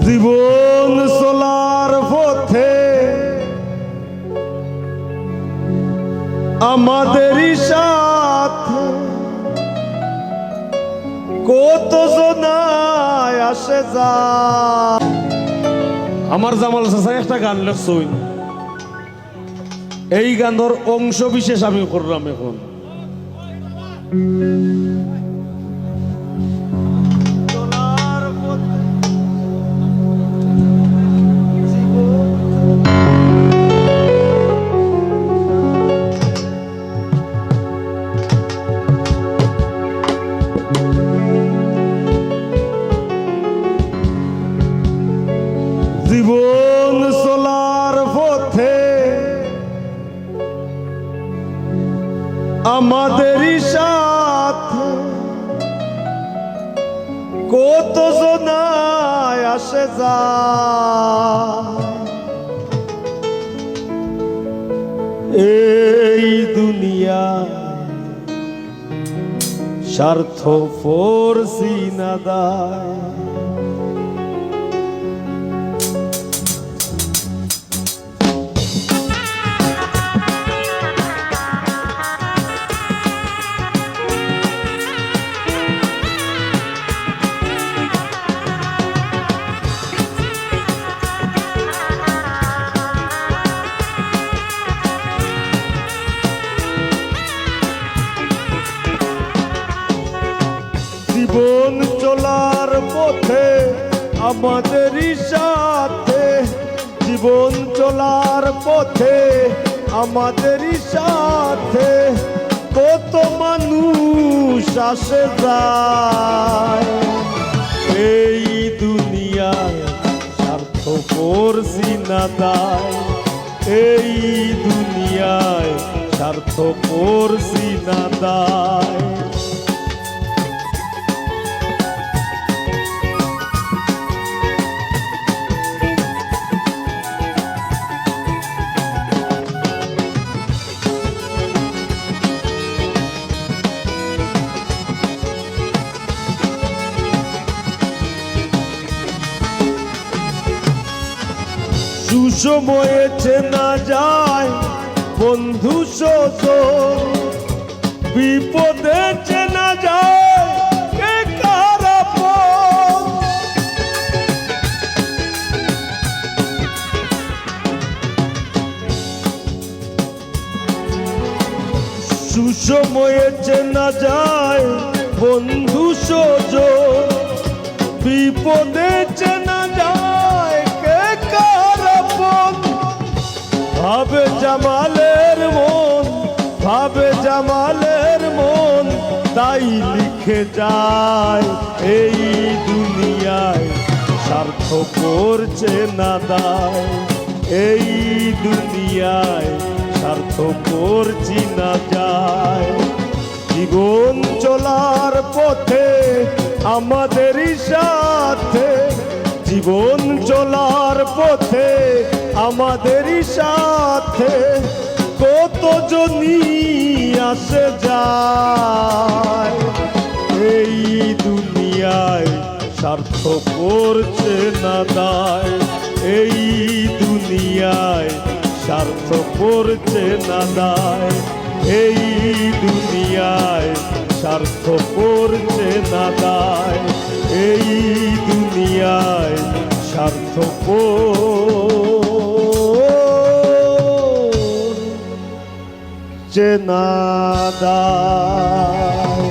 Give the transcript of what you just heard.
জীবন চলার পথে আমাদেরই সাথে কত জনায় আসে যা। আমার জামাল চাচা একটা গান লেখছই, এই গানের অংশ বিশেষ আমি করলাম এখন। জীবন চলার পথে আমাদেরই সাথে কত জনায় আসে যা। এই দুনিয়া স্বার্থপর সিনাদায়। জীবন চলার পথে আমাদেরই সাথে, জীবন চলার পথে আমাদেরই সাথে কত মানুষ আসে যায়। এই দুনিয়ায় স্বার্থপর সিনাদায়, এই দুনিয়ায় স্বার্থপর সিনাদায়। সুসময়ে চেনা যায় বন্ধু স্বজন, বিপদে চেনা যায় কে কার আপন। সুসময়ে চেনা যায় বন্ধু স্বজন, বিপদে চেনা যায় কে কার আপন। ভাবে জামালের মন, ভাবে জামালের মন, তাই লিখে যায় এই দুনিয়ায় স্বার্থপর চেনা দায়। এই দুনিয়ায় স্বার্থপর চিনা যায়। জীবন চলার পথে আমাদেরই সাথে, জীবন চলার পথে আমাদেরই সাথে কত জনই আসে যায়। এই দুনিয়ায় স্বার্থপর চেনা দায়, এই দুনিয়ায় স্বার্থপর চেনা দায়। এই দুনিয়ায় স্বার্থপর চেনা দায়, এই দুনিয়ায় স্বার্থপর চেনা দায়।